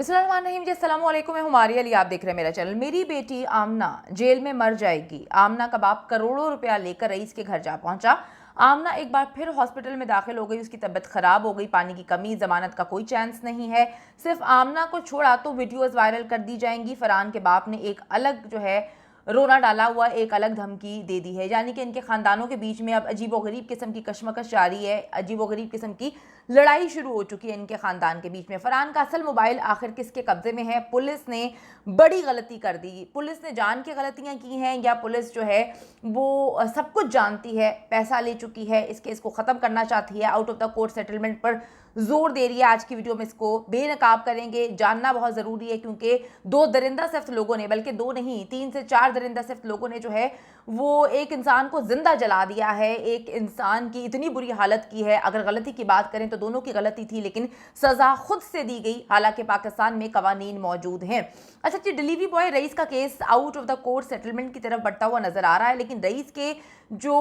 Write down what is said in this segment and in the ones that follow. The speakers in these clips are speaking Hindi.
बिस्मिल्लाहिर्रहमानिर्रहीम जी, अस्सलाम वालेकुम। मैं हुमारी अली, आप देख रहे हैं मेरा चैनल। मेरी बेटी आमना जेल में मर जाएगी। आमना का बाप करोड़ों रुपया लेकर रईस के घर जा पहुंचा। आमना एक बार फिर हॉस्पिटल में दाखिल हो गई। उसकी तबीयत खराब हो गई, पानी की कमी, जमानत का कोई चांस नहीं है। सिर्फ आमना को छोड़ा तो वीडियोस वायरल कर दी जाएंगी। फरहान के बाप ने एक अलग जो है रोना डाला हुआ, एक अलग धमकी दे दी है। यानी कि इनके खानदानों के बीच में अब अजीबोगरीब किस्म की कशमकश जारी है। अजीबोगरीब किस्म की लड़ाई शुरू हो चुकी है इनके खानदान के बीच में। फरहान का असल मोबाइल आखिर किसके कब्जे में है? पुलिस ने बड़ी गलती कर दी। पुलिस ने जान के गलतियां की हैं या पुलिस जो है वो सब कुछ जानती है, पैसा ले चुकी है, इस केस को ख़त्म करना चाहती है, out of the court settlement पर जोर दे रही है। आज की वीडियो में इसको बेनकाब करेंगे, जानना बहुत ज़रूरी है, क्योंकि दो दरिंदा सिफ्त लोगों ने, बल्कि दो नहीं 3 से 4 दरिंदा सिफ्त लोगों ने जो है वो एक इंसान को जिंदा जला दिया है। एक इंसान की इतनी बुरी हालत की है। अगर गलती की बात करें तो दोनों की गलती थी, लेकिन सज़ा खुद से दी गई। हालांकि पाकिस्तान में कवानीन मौजूद हैं। अच्छा जी, डिलीवरी बॉय रईस का case out of the court settlement की तरफ बढ़ता हुआ नजर आ रहा है, लेकिन रईस के जो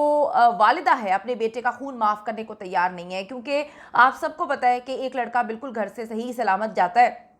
वालिदा है अपने बेटे का खून माफ़ करने को तैयार नहीं है। क्योंकि आप सबको पता है कि एक लड़का बिल्कुल घर से सही सलामत जाता है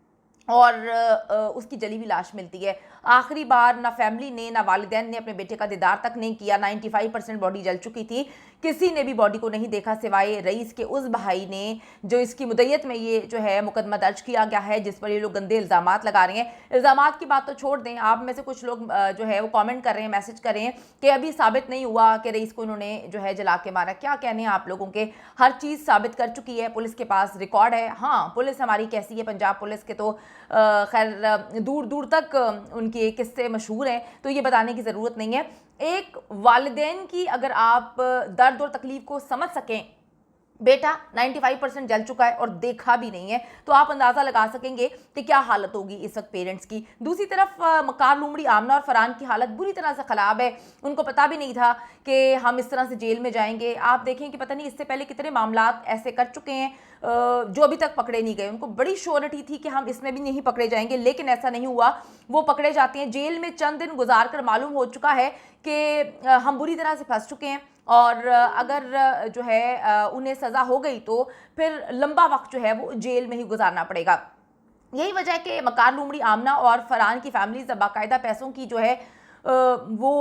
और उसकी जली हुई लाश मिलती है। आखिरी बार ना फैमिली ने ना वालिदैन ने अपने बेटे का दीदार तक नहीं किया। 95% बॉडी जल चुकी थी, किसी ने भी बॉडी को नहीं देखा सिवाय रईस के उस भाई ने, जो इसकी मुद्दत में ये जो है मुकदमा दर्ज किया गया है, जिस पर ये लोग गंदे इल्ज़ामात लगा रहे हैं। इल्ज़ामात की बात तो छोड़ दें, आप में से कुछ लोग जो है वो कमेंट कर रहे हैं, मैसेज कर रहे हैं कि अभी साबित नहीं हुआ कि रईस को उन्होंने जो है जला के मारा। क्या कहने हैं आप लोगों के? हर चीज़ साबित कर चुकी है, पुलिस के पास रिकॉर्ड है। हाँ, पुलिस हमारी कैसी है, पंजाब पुलिस के तो खैर दूर दूर तक उनके किस्से मशहूर हैं, तो ये बताने की ज़रूरत नहीं है। एक वालिदैन की अगर आप दर्द और तकलीफ को समझ सकें, बेटा 95% जल चुका है और देखा भी नहीं है, तो आप अंदाज़ा लगा सकेंगे कि क्या हालत होगी इस वक्त पेरेंट्स की। दूसरी तरफ मकार लूमड़ी आमना और फरहान की हालत बुरी तरह से ख़राब है। उनको पता भी नहीं था कि हम इस तरह से जेल में जाएंगे। आप देखें कि पता नहीं इससे पहले कितने मामला ऐसे कर चुके हैं जो अभी तक पकड़े नहीं गए। उनको बड़ी श्योरिटी थी कि हम इसमें भी नहीं पकड़े जाएंगे, लेकिन ऐसा नहीं हुआ। वो पकड़े जाते हैं। जेल में चंद दिन गुजार कर मालूम हो चुका है कि हम बुरी तरह से फंस चुके हैं और अगर जो है उन्हें सज़ा हो गई तो फिर लंबा वक्त जो है वो जेल में ही गुजारना पड़ेगा। यही वजह है कि मकार लूमड़ी आमना और फरहान की फैमिलीज बाकायदा पैसों की जो है वो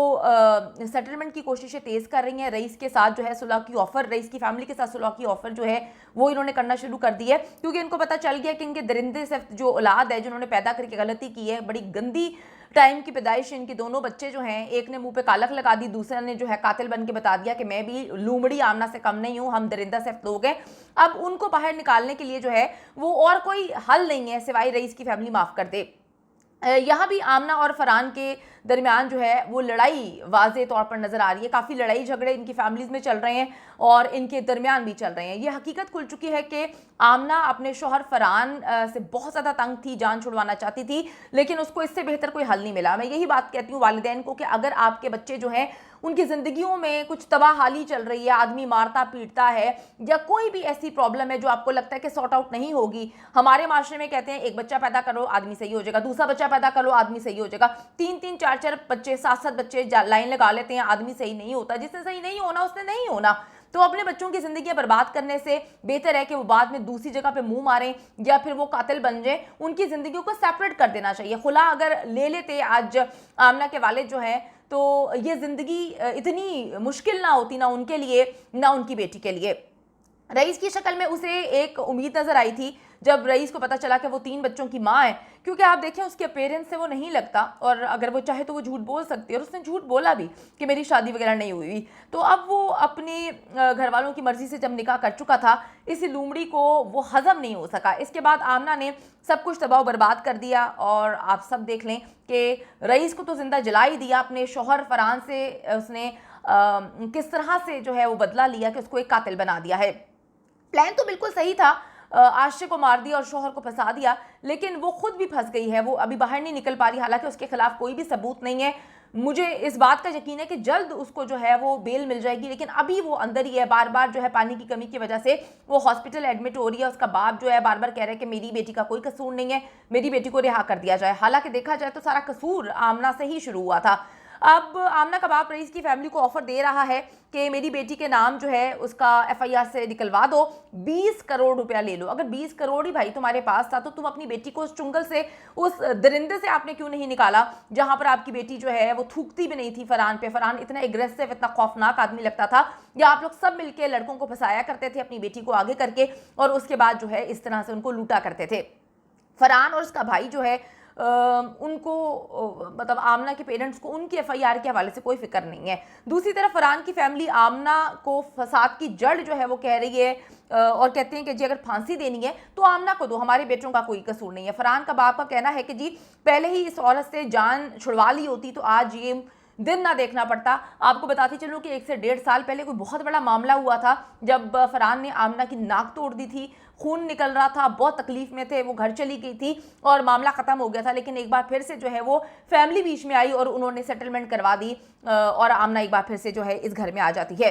सेटलमेंट की कोशिशें तेज़ कर रही हैं। रईस के साथ जो है सुलह की ऑफ़र, रईस की फैमिली के साथ सुलह की ऑफ़र जो है वो इन्होंने करना शुरू कर दी है, क्योंकि इनको पता चल गया कि इनके दरिंदे से जो औलाद है, जिन्होंने पैदा करके गलती की है, बड़ी गंदी टाइम की पैदाइश इनकी, दोनों बच्चे जो हैं, एक ने मुंह पे कालख लगा दी, दूसरे ने जो है कातिल बन के बता दिया कि मैं भी लूमड़ी आमना से कम नहीं हूँ, हम दरिंदा सिर्फ लोग हैं। अब उनको बाहर निकालने के लिए जो है वो और कोई हल नहीं है सिवाय रईस की फैमिली माफ़ कर दे। यहाँ भी आमना और फरहान के दरमियान जो है वो लड़ाई वाज़े तौर पर नज़र आ रही है। काफ़ी लड़ाई झगड़े इनकी फैमिलीज़ में चल रहे हैं और इनके दरमियान भी चल रहे हैं। ये हकीकत खुल चुकी है कि आमना अपने शोहर फरहान से बहुत ज़्यादा तंग थी, जान छुड़वाना चाहती थी, लेकिन उसको इससे बेहतर कोई हल नहीं मिला। मैं यही बात कहती हूँ वालिदैन को कि अगर आपके बच्चे जो हैं उनकी ज़िंदगियों में कुछ तबाहाली चल रही है, आदमी मारता पीटता है, या कोई भी ऐसी प्रॉब्लम है जो आपको लगता है कि सॉर्ट आउट नहीं होगी। हमारे माशरे में कहते हैं एक बच्चा पैदा करो आदमी सही हो जाएगा, दूसरा बच्चा पैदा करो आदमी सही हो जाएगा, 3-3 4-4 बच्चे 7-7 बच्चे लाइन लगा लेते हैं, आदमी सही नहीं होता। जिसने सही नहीं होना उसने नहीं होना। तो अपने बच्चों की जिंदगी बर्बाद करने से बेहतर है कि वो बाद में दूसरी जगह पे मुंह मारें या फिर वो कातिल बन जाए। उनकी जिंदगियों को सेपरेट कर देना चाहिए। खुला अगर ले लेते आज आमना के वालिद जो हैं, तो ये ज़िंदगी इतनी मुश्किल ना होती, ना उनके लिए ना उनकी बेटी के लिए। रईस की शक्ल में उसे एक उम्मीद नज़र आई थी जब रईस को पता चला कि वो 3 बच्चों की माँ है, क्योंकि आप देखें उसके अपीयरेंस से वो नहीं लगता, और अगर वो चाहे तो वो झूठ बोल सकती है, और उसने झूठ बोला भी कि मेरी शादी वगैरह नहीं हुई। तो अब वो अपने घर वालों की मर्ज़ी से जब निकाह कर चुका था, इस लूमड़ी को वो हज़म नहीं हो सका। इसके बाद आमना ने सब कुछ तबाह बर्बाद कर दिया, और आप सब देख लें कि रईस को तो जिंदा जला ही दिया। अपने शौहर फरहान से उसने किस तरह से जो है वो बदला लिया कि उसको एक कातिल बना दिया है। प्लान तो बिल्कुल सही था, आशिक को मार दिया और शोहर को फंसा दिया, लेकिन वो खुद भी फंस गई है। वो अभी बाहर नहीं निकल पा रही, हालांकि उसके खिलाफ कोई भी सबूत नहीं है। मुझे इस बात का यकीन है कि जल्द उसको जो है वो बेल मिल जाएगी, लेकिन अभी वो अंदर ही है। बार बार जो है पानी की कमी की वजह से वो हॉस्पिटल एडमिट हो रही है। उसका बाप जो है बार बार कह रहा है कि मेरी बेटी का कोई कसूर नहीं है, मेरी बेटी को रिहा कर दिया जाए। हालांकि देखा जाए तो सारा कसूर आमना से ही शुरू हुआ था। अब आमना कबाब रईस की फैमिली को ऑफर दे रहा है कि मेरी बेटी के नाम जो है उसका एफआईआर से निकलवा दो, 20 करोड़ रुपया ले लो। अगर 20 करोड़ ही भाई तुम्हारे पास था तो तुम अपनी बेटी को उस चुंगल से, उस दरिंदे से आपने क्यों नहीं निकाला जहां पर आपकी बेटी जो है वो थूकती भी नहीं थी फरहान पे। फरहान इतना एग्रेसिव, इतना खौफनाक आदमी लगता था, या आप लोग सब मिलकर लड़कों को फंसाया करते थे अपनी बेटी को आगे करके, और उसके बाद जो है इस तरह से उनको लूटा करते थे। फरहान और उसका भाई जो है उनको मतलब आमना के पेरेंट्स को उनकी एफआईआर के हवाले से कोई फिक्र नहीं है। दूसरी तरफ फरहान की फैमिली आमना को फसाद की जड़ जो है वो कह रही है और कहते हैं कि जी अगर फांसी देनी है तो आमना को दो, हमारे बेटों का कोई कसूर नहीं है। फरहान का बाप का कहना है कि जी पहले ही इस औरत से जान छुड़वा ली होती तो आज ये दिन ना देखना पड़ता। आपको बताती चलूं कि 1 से 1.5 साल पहले कोई बहुत बड़ा मामला हुआ था जब फरहान ने आमना की नाक तोड़ दी थी, खून निकल रहा था, बहुत तकलीफ में थे, वो घर चली गई थी और मामला खत्म हो गया था। लेकिन एक बार फिर से जो है वो फैमिली बीच में आई और उन्होंने सेटलमेंट करवा दी और आमना एक बार फिर से जो है इस घर में आ जाती है।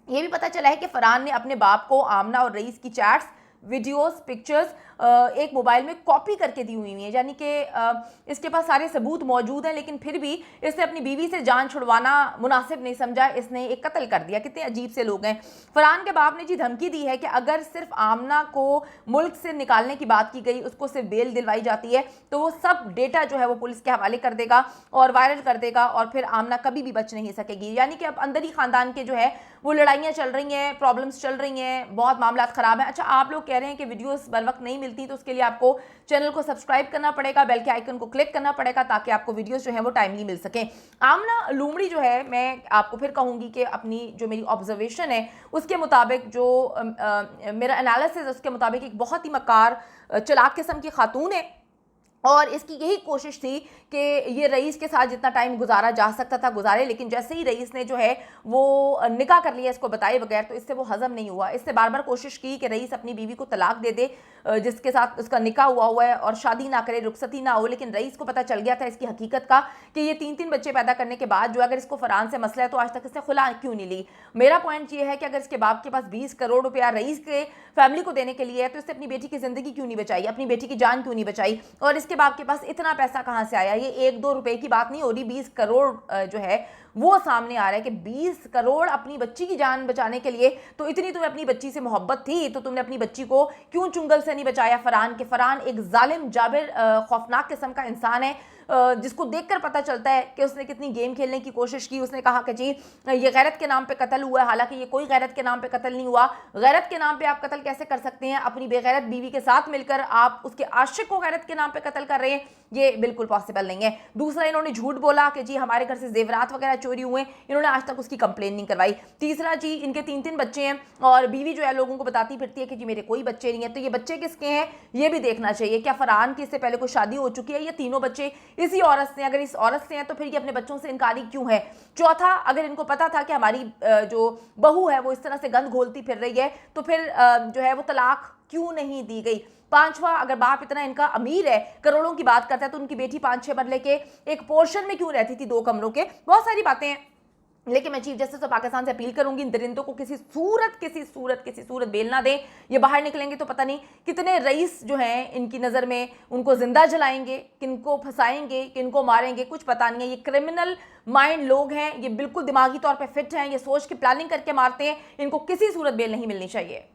ये भी पता चला है कि फरहान ने अपने बाप को आमना और रईस की चैट्स, वीडियोस, पिक्चर्स एक मोबाइल में कॉपी करके दी हुई है, यानी कि इसके पास सारे सबूत मौजूद हैं, लेकिन फिर भी इसने अपनी बीवी से जान छुड़वाना मुनासिब नहीं समझा, इसने एक कत्ल कर दिया। कितने अजीब से लोग हैं। फरहान के बाप ने जी धमकी दी है कि अगर सिर्फ आमना को मुल्क से निकालने की बात की गई, उसको सिर्फ बेल दिलवाई जाती है तो वो सब डेटा जो है वो पुलिस के हवाले कर देगा और वायरल कर देगा और फिर आमना कभी भी बच नहीं सकेगी। यानी कि अब अंदर ही खानदान के जो है वो लड़ाइयाँ चल रही हैं, प्रॉब्लम्स चल रही हैं, बहुत मामला ख़राब है। अच्छा, आप लोग कह रहे हैं कि वीडियोस बर वक्त नहीं मिलती, तो उसके लिए आपको चैनल को सब्सक्राइब करना पड़ेगा, बेल के आइकन को क्लिक करना पड़ेगा ताकि आपको वीडियोस जो है वो टाइमली मिल सके। आमना लूमड़ी जो है, मैं आपको फिर कहूँगी कि अपनी जो मेरी ऑब्जर्वेशन है उसके मुताबिक, जो मेरा एनालिसिस है उसके मुताबिक एक बहुत ही मकार चालाक किस्म की खातून है और इसकी यही कोशिश थी कि ये रईस के साथ जितना टाइम गुजारा जा सकता था गुजारे, लेकिन जैसे ही रईस ने जो है वो निकाह कर लिया इसको बताए बगैर, तो इससे वो हजम नहीं हुआ। इससे बार बार कोशिश की कि रईस अपनी बीवी को तलाक दे दे जिसके साथ उसका निकाह हुआ है और शादी ना करे, रुखसती ना हो। लेकिन रईस को पता चल गया था इसकी हकीकत का कि ये 3-3 बच्चे पैदा करने के बाद जो अगर इसको फरहान से मसला है तो आज तक इसने खुला क्यों नहीं ली। मेरा पॉइंट ये है कि अगर इसके बाप के पास 20 करोड़ रुपया रईस के फैमिली को देने के लिए है तो इसने अपनी बेटी की जिंदगी क्यों नहीं बचाई, अपनी बेटी की जान क्यों नहीं बचाई। और इसके बाप के पास इतना पैसा कहां से आया? ये 1-2 रुपए की बात नहीं हो रही, 20 करोड़ जो है वो सामने आ रहा है कि 20 करोड़ अपनी बच्ची की जान बचाने के लिए। तो इतनी तुम्हें अपनी बच्ची से मोहब्बत थी तो तुमने अपनी बच्ची को क्यों चुंगल से नहीं बचाया फरहान के? फरहान एक जालिम, जाबिर, खौफनाक किस्म का इंसान है जिसको देखकर पता चलता है कि उसने कितनी गेम खेलने की कोशिश की। उसने कहा कि जी ये गैरत के नाम पे कत्ल हुआ है, हालांकि ये कोई गैरत के नाम पे कत्ल नहीं हुआ। गैरत के नाम पे आप कत्ल कैसे कर सकते हैं? अपनी बेगैरत बीवी के साथ मिलकर आप उसके आशिक को गैरत के नाम पे कत्ल कर रहे हैं, ये बिल्कुल पॉसिबल नहीं है। दूसरा, इन्होंने झूठ बोला कि जी हमारे घर से जेवरात वगैरह चोरी हुए, इन्होंने आज तक उसकी कंप्लेन नहीं करवाई। तीसरा जी, इनके 3-3 बच्चे हैं और बीवी जो है लोगों को बताती फिरती है कि जी मेरे कोई बच्चे नहीं है। तो ये बच्चे किसके हैं ये भी देखना चाहिए। क्या फरहान की इससे पहले कोई शादी हो चुकी है? ये तीनों बच्चे इसी औरत से, अगर इस औरत से हैं तो फिर ये अपने बच्चों से इनकारी क्यों है? चौथा, अगर इनको पता था कि हमारी जो बहू है वो इस तरह से गंद घोलती फिर रही है तो फिर जो है वो तलाक क्यों नहीं दी गई? पांचवा, अगर बाप इतना इनका अमीर है, करोड़ों की बात करता है, तो उनकी बेटी 5-6 मरले के एक पोर्शन में क्यों रहती थी, 2 कमरों के? बहुत सारी बातें हैं। लेकिन मैं चीफ जस्टिस ऑफ पाकिस्तान से अपील करूंगी इन दरिंदों को किसी सूरत बेल ना दें। ये बाहर निकलेंगे तो पता नहीं कितने रईस जो हैं इनकी नज़र में उनको जिंदा जलाएंगे, किनको फंसाएंगे, किनको मारेंगे, कुछ पता नहीं है। ये क्रिमिनल माइंड लोग हैं, ये बिल्कुल दिमागी तौर पे फिट हैं, ये सोच के प्लानिंग करके मारते हैं। इनको किसी सूरत बेल नहीं मिलनी चाहिए।